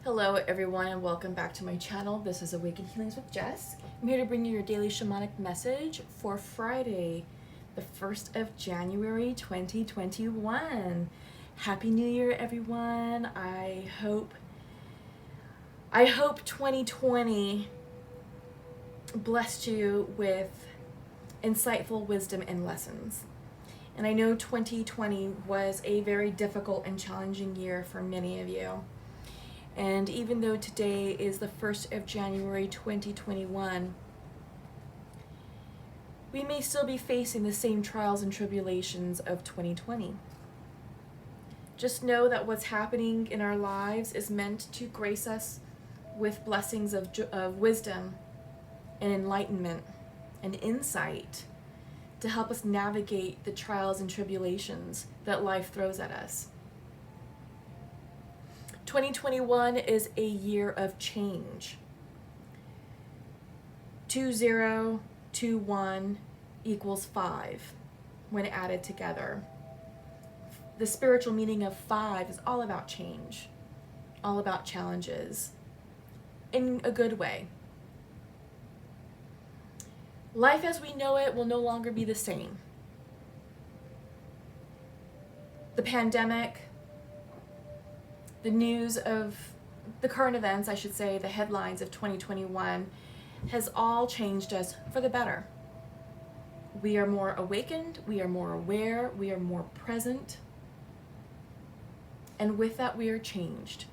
Hello everyone and welcome back to my channel. This is Awaken Healings with Jess. I'm here to bring you your daily shamanic message for Friday, the 1st of January 2021. Happy New Year everyone. I hope 2020 blessed you with insightful wisdom and lessons. And I know 2020 was a very difficult and challenging year for many of you. And even though today is the 1st of January 2021, we may still be facing the same trials and tribulations of 2020. Just know that what's happening in our lives is meant to grace us with blessings of wisdom and enlightenment and insight to help us navigate the trials and tribulations that life throws at us. 2021 is a year of change. 2021 equals 5 when added together. The spiritual meaning of 5 is all about change, all about challenges, in a good way. Life as we know it will no longer be the same. The pandemic, the news of the current events, I should say, the headlines of 2021 has all changed us for the better. We are more awakened, we are more aware, we are more present, and with that we are changed.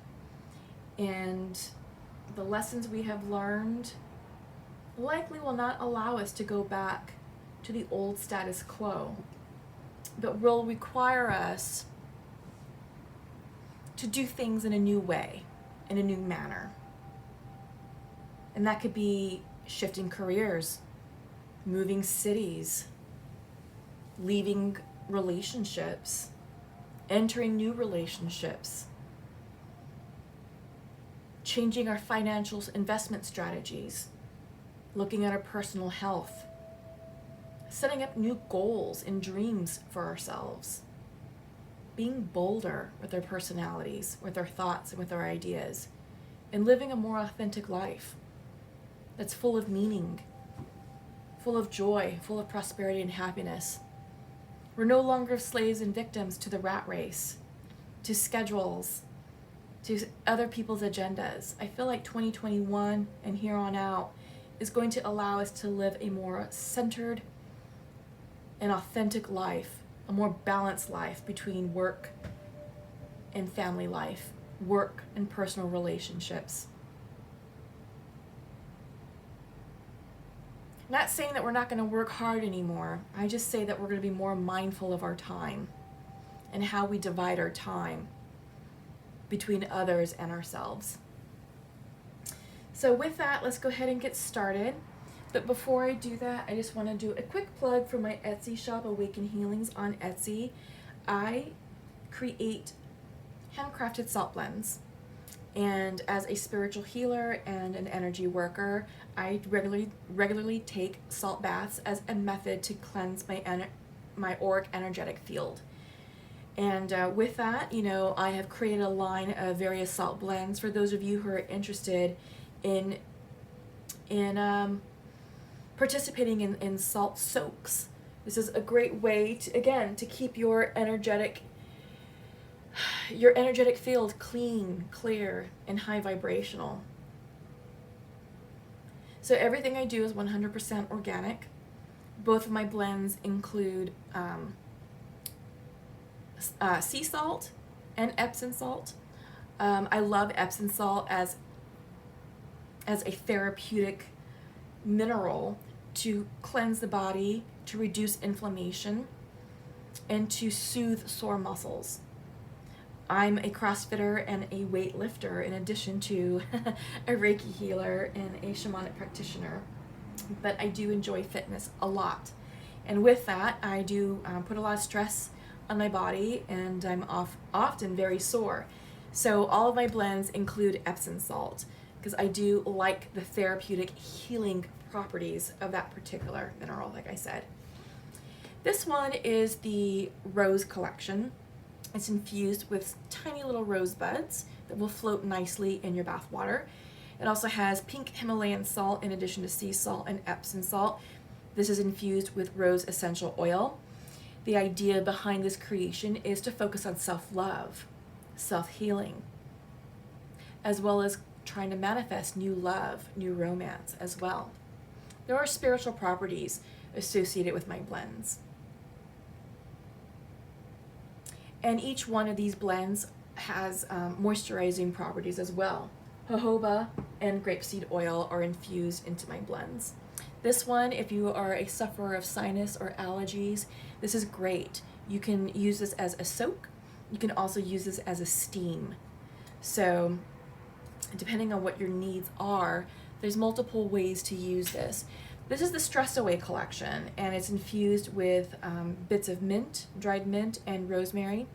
And the lessons we have learned likely will not allow us to go back to the old status quo, but will require us to do things in a new way, in a new manner. And that could be shifting careers, moving cities, leaving relationships, entering new relationships, changing our financial investment strategies, looking at our personal health, setting up new goals and dreams for ourselves, being bolder with our personalities, with our thoughts, and with our ideas, and living a more authentic life that's full of meaning, full of joy, full of prosperity and happiness. We're no longer slaves and victims to the rat race, to schedules, to other people's agendas. I feel like 2021 and here on out is going to allow us to live a more centered and authentic life, a more balanced life between work and family life, work and personal relationships. I'm not saying that we're not going to work hard anymore. I just say that we're going to be more mindful of our time and how we divide our time between others and ourselves. So with that, let's go ahead and get started. But before I do that, I just want to do a quick plug for my Etsy shop, Awaken Healings on Etsy. I create handcrafted salt blends. And as a spiritual healer and an energy worker, I regularly take salt baths as a method to cleanse my auric energetic field. And with that, I have created a line of various salt blends for those of you who are interested in participating in salt soaks. This is a great way to keep your energetic field clean, clear, and high vibrational. So everything I do is 100% organic. Both of my blends include sea salt and Epsom salt. I love Epsom salt as a therapeutic mineral to cleanse the body, to reduce inflammation, and to soothe sore muscles. I'm a CrossFitter and a weightlifter in addition to a Reiki healer and a shamanic practitioner, but I do enjoy fitness a lot. And with that, I do put a lot of stress on my body, and I'm often very sore. So all of my blends include Epsom salt because I do like the therapeutic healing properties of that particular mineral, like I said. This one is the Rose collection. It's infused with tiny little rose buds that will float nicely in your bath water. It also has pink Himalayan salt in addition to sea salt and Epsom salt. This is infused with rose essential oil. The idea behind this creation is to focus on self-love, self-healing, as well as trying to manifest new love, new romance as well. There are spiritual properties associated with my blends. And each one of these blends has moisturizing properties as well. Jojoba and grapeseed oil are infused into my blends. This one, if you are a sufferer of sinus or allergies, this is great. You can use this as a soak. You can also use this as a steam. So depending on what your needs are, there's multiple ways to use this. This is the Stress Away collection, and it's infused with bits of mint, dried mint, and rosemary.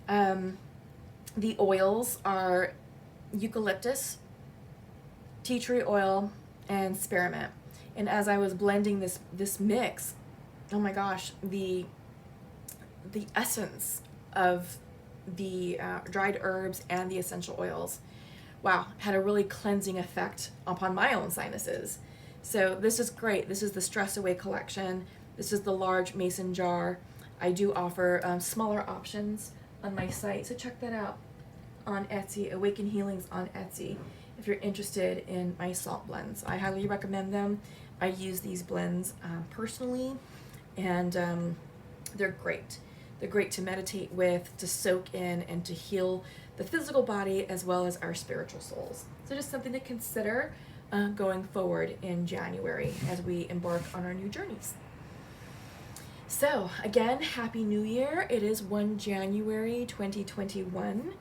The oils are eucalyptus, tea tree oil, and spearmint. And as I was blending this mix, oh my gosh, the essence of the dried herbs and the essential oils, wow, had a really cleansing effect upon my own sinuses. So this is great. This is the Stress Away collection. This is the large mason jar. I do offer smaller options on my site, so check that out on Etsy, Awaken Healings on Etsy, if you're interested in my salt blends. I highly recommend them. I use these blends personally, and they're great. They're great to meditate with, to soak in, and to heal the physical body as well as our spiritual souls. So just something to consider going forward in January as we embark on our new journeys. So again, Happy New Year. It is 1 January 2021,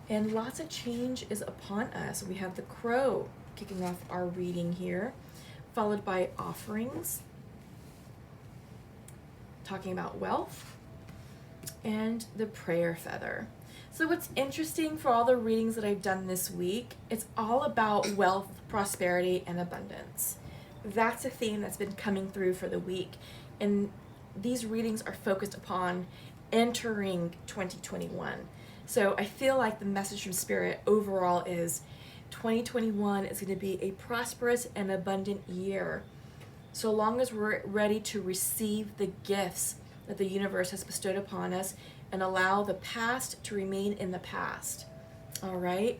and lots of change is upon us. We have the crow kicking off our reading here, followed by offerings, talking about wealth, and the prayer feather. So what's interesting for all the readings that I've done this week, it's all about wealth, prosperity, and abundance. That's a theme that's been coming through for the week. And these readings are focused upon entering 2021. So I feel like the message from Spirit overall is 2021 is going to be a prosperous and abundant year, so long as we're ready to receive the gifts that the universe has bestowed upon us and allow the past to remain in the past. All right?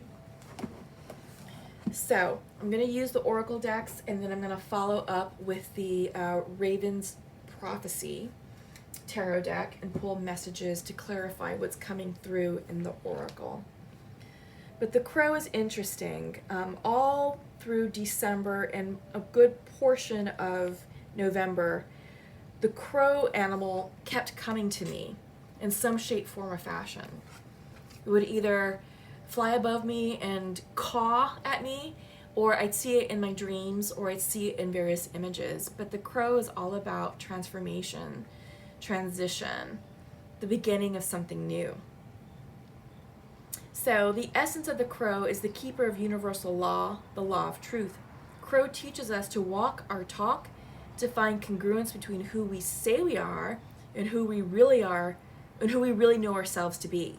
So I'm going to use the Oracle decks, and then I'm going to follow up with the Raven's Prophecy tarot deck and pull messages to clarify what's coming through in the Oracle. But the crow is interesting. All through December and a good portion of November, the crow animal kept coming to me in some shape, form, or fashion. It would either fly above me and caw at me, or I'd see it in my dreams, or I'd see it in various images. But the crow is all about transformation, transition, the beginning of something new. So the essence of the crow is the keeper of universal law, the law of truth. Crow teaches us to walk our talk, to find congruence between who we say we are and who we really are and who we really know ourselves to be.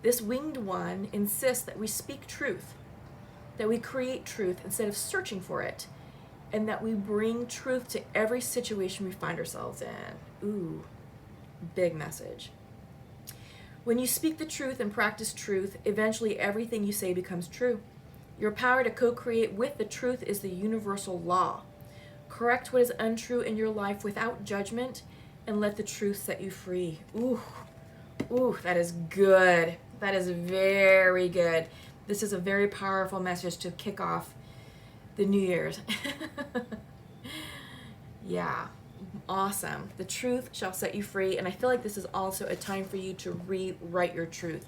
This winged one insists that we speak truth, that we create truth instead of searching for it, and that we bring truth to every situation we find ourselves in. Ooh, big message. When you speak the truth and practice truth, eventually everything you say becomes true. Your power to co-create with the truth is the universal law. Correct what is untrue in your life without judgment, and let the truth set you free. Ooh, that is good. That is very good. This is a very powerful message to kick off the New Year's. Yeah, awesome. The truth shall set you free. And I feel like this is also a time for you to rewrite your truth.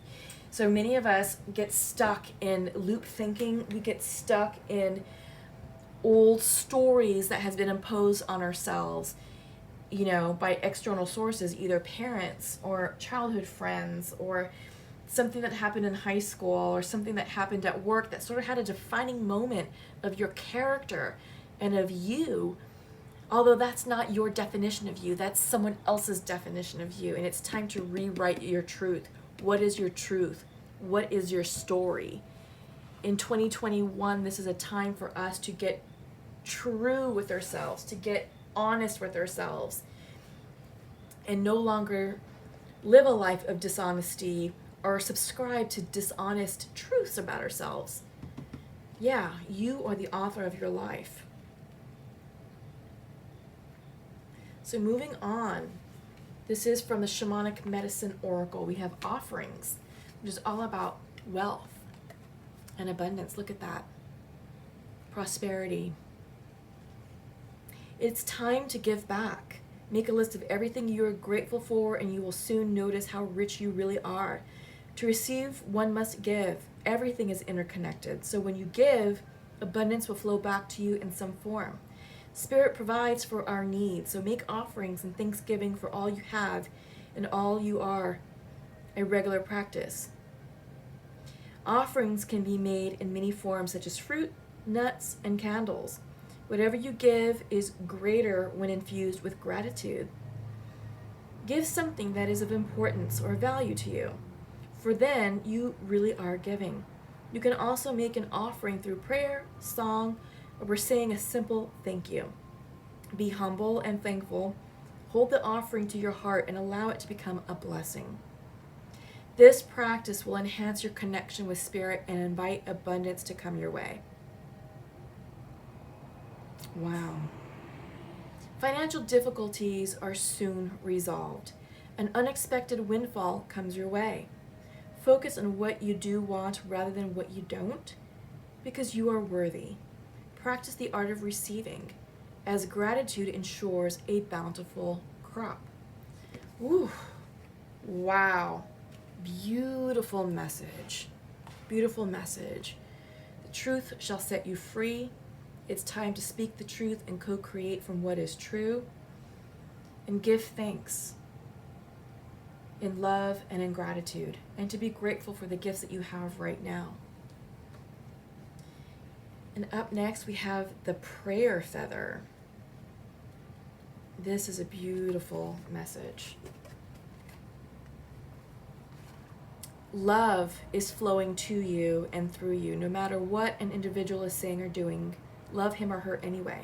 So many of us get stuck in loop thinking. We get stuck in old stories that has been imposed on ourselves, by external sources, either parents or childhood friends, or something that happened in high school, or something that happened at work that sort of had a defining moment of your character and of you. Although that's not your definition of you, that's someone else's definition of you, and it's time to rewrite your truth. What is your truth? What is your story? In 2021, this is a time for us to get true with ourselves, to get honest with ourselves, and no longer live a life of dishonesty or subscribe to dishonest truths about ourselves. Yeah, you are the author of your life. So moving on, this is from the Shamanic Medicine Oracle. We have offerings, which is all about wealth and abundance. Look at that. Prosperity. It's time to give back. Make a list of everything you are grateful for, and you will soon notice how rich you really are. To receive, one must give. Everything is interconnected. So when you give, abundance will flow back to you in some form. Spirit provides for our needs, so make offerings and thanksgiving for all you have and all you are, a regular practice. Offerings can be made in many forms, such as fruit, nuts, and candles. Whatever you give is greater when infused with gratitude. Give something that is of importance or value to you, for then you really are giving. You can also make an offering through prayer, song, or we're saying a simple thank you. Be humble and thankful. Hold the offering to your heart and allow it to become a blessing. This practice will enhance your connection with Spirit and invite abundance to come your way. Wow. Financial difficulties are soon resolved. An unexpected windfall comes your way. Focus on what you do want rather than what you don't, because you are worthy. Practice the art of receiving, as gratitude ensures a bountiful crop. Ooh, wow. Beautiful message. Beautiful message. The truth shall set you free. It's time to speak the truth and co-create from what is true. And give thanks in love and in gratitude. And to be grateful for the gifts that you have right now. And up next we have the prayer feather. This is a beautiful message. Love is flowing to you and through you, no matter what an individual is saying or doing. Love him or her anyway.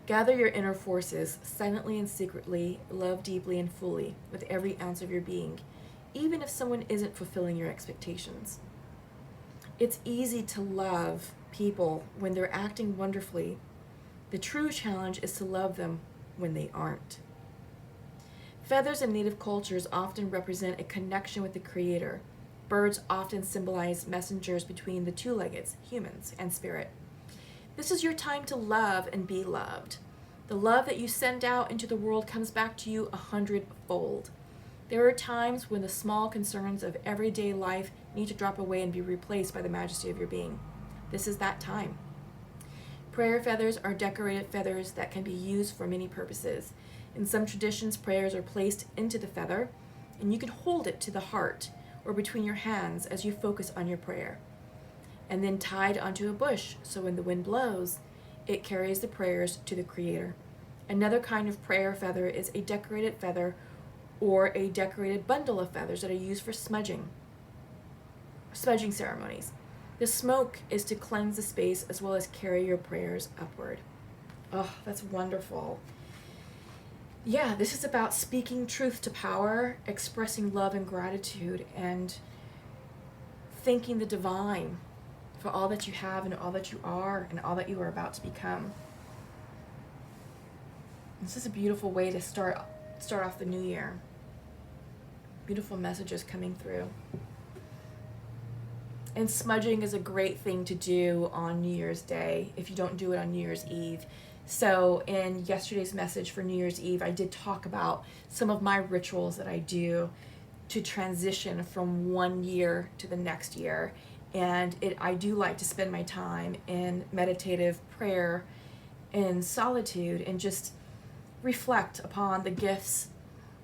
Gather your inner forces, silently and secretly, love deeply and fully, with every ounce of your being, even if someone isn't fulfilling your expectations. It's easy to love people when they're acting wonderfully. The true challenge is to love them when they aren't. Feathers in native cultures often represent a connection with the Creator. Birds often symbolize messengers between the two-leggeds, humans, and spirit. This is your time to love and be loved. The love that you send out into the world comes back to you 100-fold. There are times when the small concerns of everyday life need to drop away and be replaced by the majesty of your being. This is that time. Prayer feathers are decorated feathers that can be used for many purposes. In some traditions, prayers are placed into the feather, and you can hold it to the heart or between your hands as you focus on your prayer, and then tied onto a bush, so when the wind blows, it carries the prayers to the Creator. Another kind of prayer feather is a decorated feather or a decorated bundle of feathers that are used for smudging ceremonies. The smoke is to cleanse the space as well as carry your prayers upward. Oh, that's wonderful. Yeah, this is about speaking truth to power, expressing love and gratitude, and thanking the divine for all that you have and all that you are and all that you are about to become. This is a beautiful way to start off the new year. Beautiful messages coming through. And smudging is a great thing to do on New Year's Day if you don't do it on New Year's Eve. So in yesterday's message for New Year's Eve, I did talk about some of my rituals that I do to transition from one year to the next year. And I do like to spend my time in meditative prayer in solitude and just reflect upon the gifts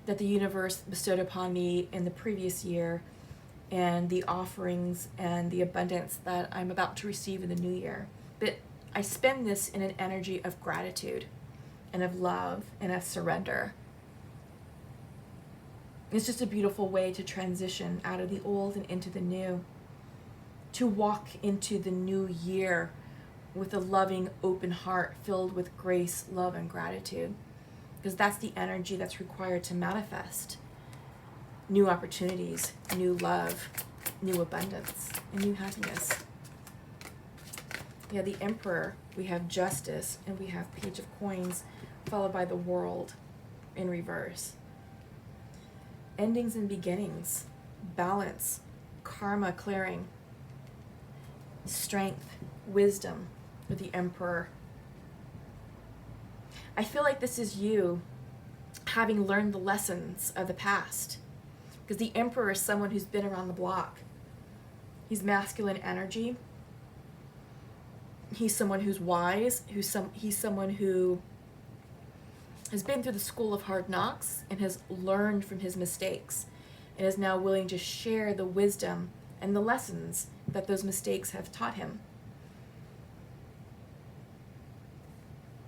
that the universe bestowed upon me in the previous year and the offerings and the abundance that I'm about to receive in the new year. But I spend this in an energy of gratitude. and of love and of surrender. It's just a beautiful way to transition out of the old and into the new, to walk into the new year with a loving, open heart filled with grace, love, and gratitude, because that's the energy that's required to manifest new opportunities, new love, new abundance, and new happiness. Yeah, the Emperor, we have Justice, and we have Page of Coins, followed by the World in reverse. Endings and beginnings, balance, karma clearing, strength, wisdom with the Emperor. I feel like this is you having learned the lessons of the past, because the Emperor is someone who's been around the block. He's masculine energy. He's someone who's wise, he's someone who has been through the school of hard knocks and has learned from his mistakes and is now willing to share the wisdom and the lessons that those mistakes have taught him.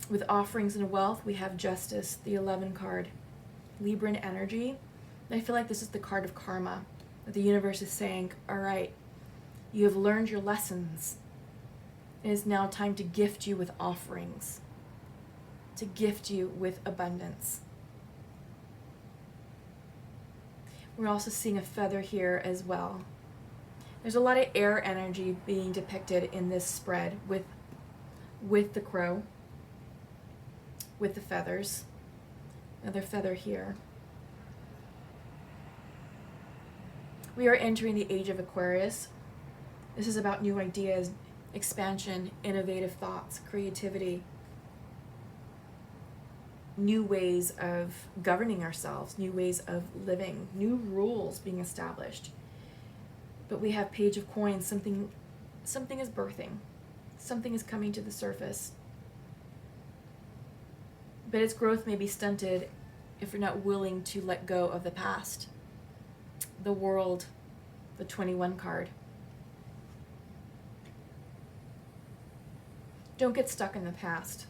With offerings and wealth, we have Justice, the 11 card, Libran energy. And I feel like this is the card of karma, that the universe is saying, all right, you have learned your lessons. It is now time to gift you with offerings, to gift you with abundance. We're also seeing a feather here as well. There's a lot of air energy being depicted in this spread with the crow, with the feathers. Another feather here. We are entering the Age of Aquarius. This is about new ideas, expansion, innovative thoughts, creativity, new ways of governing ourselves, new ways of living, new rules being established. But we have Page of Coins, something is birthing, something is coming to the surface. But its growth may be stunted if you're not willing to let go of the past. The World, the 21 card. Don't get stuck in the past.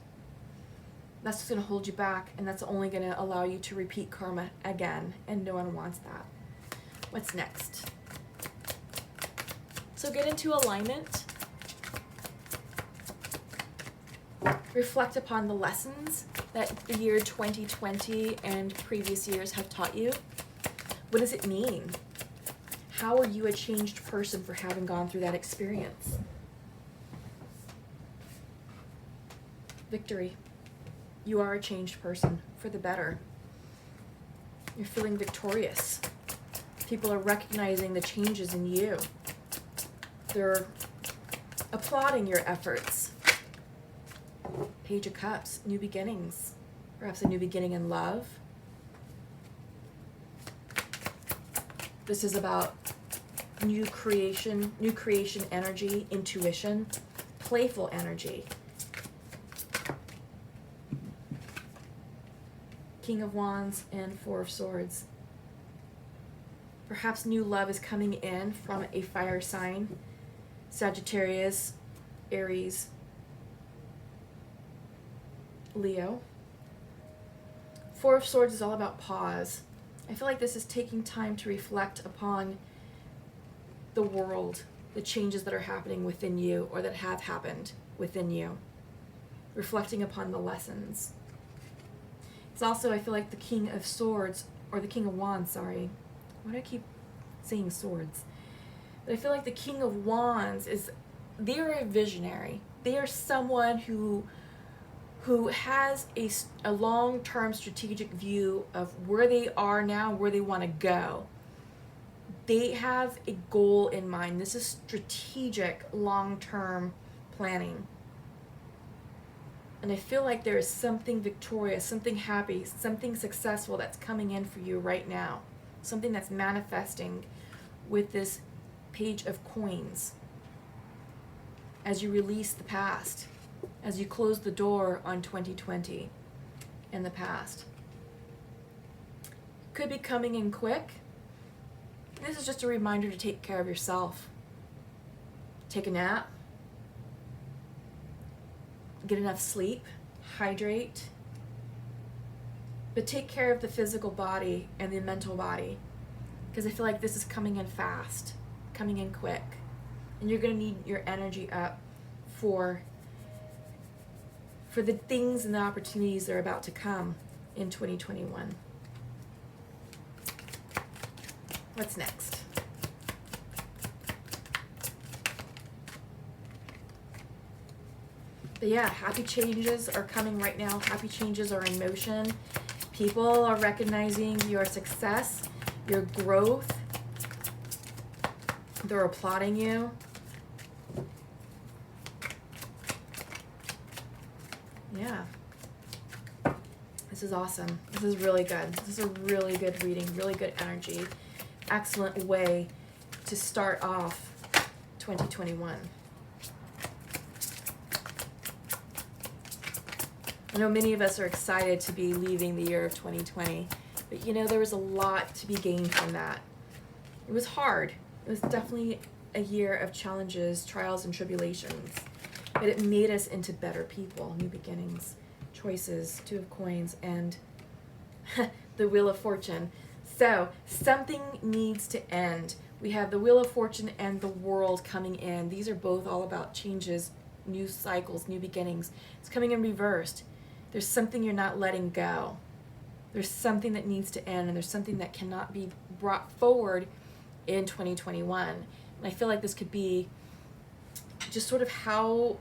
That's just going to hold you back, and that's only going to allow you to repeat karma again, and no one wants that. What's next? So get into alignment. Reflect upon the lessons that the year 2020 and previous years have taught you. What does it mean? How are you a changed person for having gone through that experience? Victory. You are a changed person for the better. You're feeling victorious. People are recognizing the changes in you. They're applauding your efforts. Page of Cups, new beginnings. Perhaps a new beginning in love. This is about new creation energy, intuition, playful energy. King of Wands and Four of Swords. Perhaps new love is coming in from a fire sign. Sagittarius, Aries, Leo. Four of Swords is all about pause. I feel like this is taking time to reflect upon the world, the changes that are happening within you or that have happened within you. Reflecting upon the lessons. It's also, I feel like, the King of Swords, or the King of Wands, sorry. Why do I keep saying swords? But I feel like the King of Wands they're a visionary. They are someone who has a long-term strategic view of where they are now, where they want to go. They have a goal in mind. This is strategic, long-term planning. And I feel like there is something victorious, something happy, something successful that's coming in for you right now. Something that's manifesting with this Page of Coins. As you release the past, as you close the door on 2020 and the past. Could be coming in quick. This is just a reminder to take care of yourself. Take a nap. Get enough sleep, hydrate, But take care of the physical body and the mental body, because I feel like this is coming in fast, coming in quick. And you're going to need your energy up for the things and the opportunities that are about to come in 2021. What's next? But yeah, happy changes are coming right now. Happy changes are in motion. People are recognizing your success, your growth. They're applauding you. Yeah. This is awesome. This is really good. This is a really good reading, really good energy. Excellent way to start off 2021. I know many of us are excited to be leaving the year of 2020, but you know, there was a lot to be gained from that. It was hard. It was definitely a year of challenges, trials, and tribulations, but it made us into better people, new beginnings, choices, Two of Coins, and the Wheel of Fortune. So something needs to end. We have the Wheel of Fortune and the World coming in. These are both all about changes, new cycles, new beginnings. It's coming in reversed. There's something you're not letting go. There's something that needs to end, and there's something that cannot be brought forward in 2021. And I feel like this could be just sort of how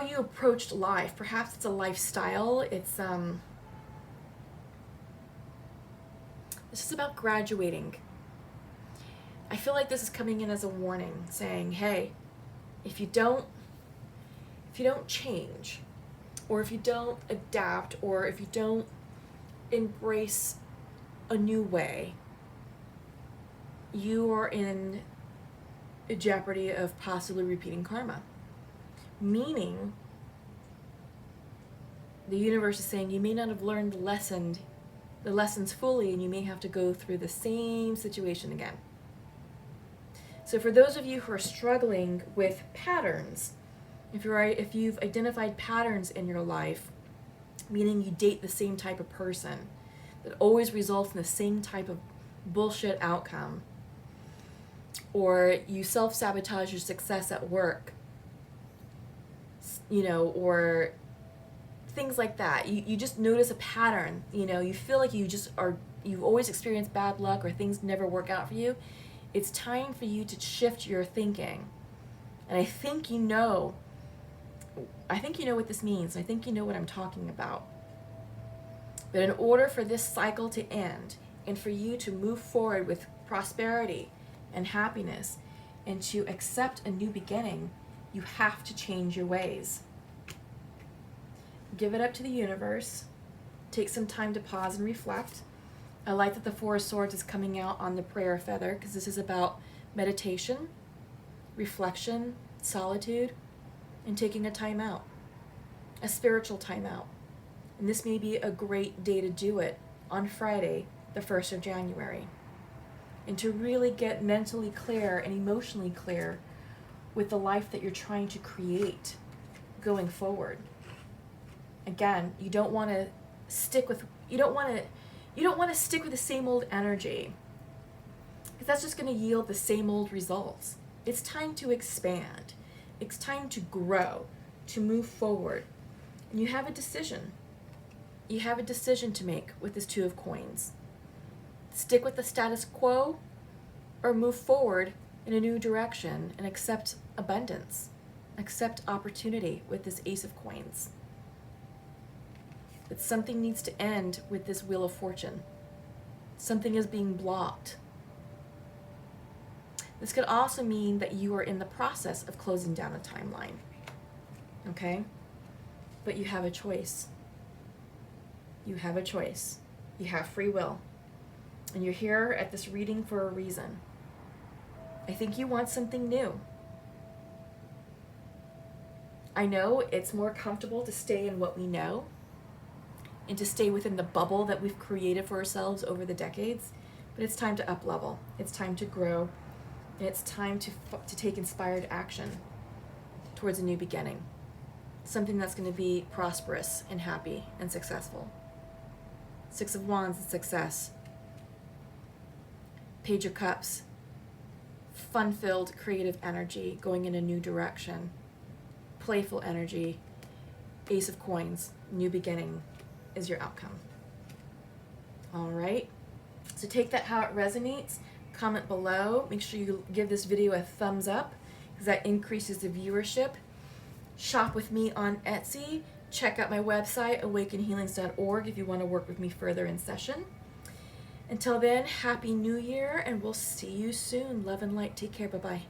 you approached life. Perhaps it's a lifestyle. It's this is about graduating. I feel like this is coming in as a warning, saying, hey, if you don't change, or if you don't adapt, or if you don't embrace a new way, you are in a jeopardy of possibly repeating karma. Meaning, the universe is saying you may not have learned the lessons fully, and you may have to go through the same situation again. So for those of you who are struggling with patterns, if you've identified patterns in your life, meaning you date the same type of person that always results in the same type of bullshit outcome, or you self-sabotage your success at work, or things like that. You just notice a pattern, you feel like you've always experienced bad luck, or things never work out for you. It's time for you to shift your thinking. And I think you know what this means. I think you know what I'm talking about. But in order for this cycle to end, and for you to move forward with prosperity and happiness, and to accept a new beginning, you have to change your ways. Give it up to the universe. Take some time to pause and reflect. I like that the Four of Swords is coming out on the prayer feather, because this is about meditation, reflection, solitude, and taking a time out, a spiritual time out. And this may be a great day to do it on Friday, the 1st of January. And to really get mentally clear and emotionally clear with the life that you're trying to create going forward. Again, you don't want to stick with the same old energy, because that's just going to yield the same old results. It's time to expand. It's time to grow, to move forward. And you have a decision. You have a decision to make with this Two of Coins. Stick with the status quo, or move forward in a new direction and accept abundance, accept opportunity with this Ace of Coins. But something needs to end with this Wheel of Fortune. Something is being blocked. This could also mean that you are in the process of closing down a timeline. Okay? But you have a choice. You have a choice. You have free will. And you're here at this reading for a reason. I think you want something new. I know it's more comfortable to stay in what we know, and to stay within the bubble that we've created for ourselves over the decades, but it's time to up-level. It's time to grow, and it's time to take inspired action towards a new beginning. something that's going to be prosperous and happy and successful. Six of Wands is success. Page of Cups, fun-filled, creative energy, going in a new direction. Playful energy. Ace of Coins, new beginning is your outcome. All right, so take that how it resonates. Comment below. Make sure you give this video a thumbs up because that increases the viewership. Shop with me on Etsy. Check out my website, awakenhealings.org, if you want to work with me further in session. Until then, Happy New Year, and we'll see you soon. Love and light. Take care. Bye-bye.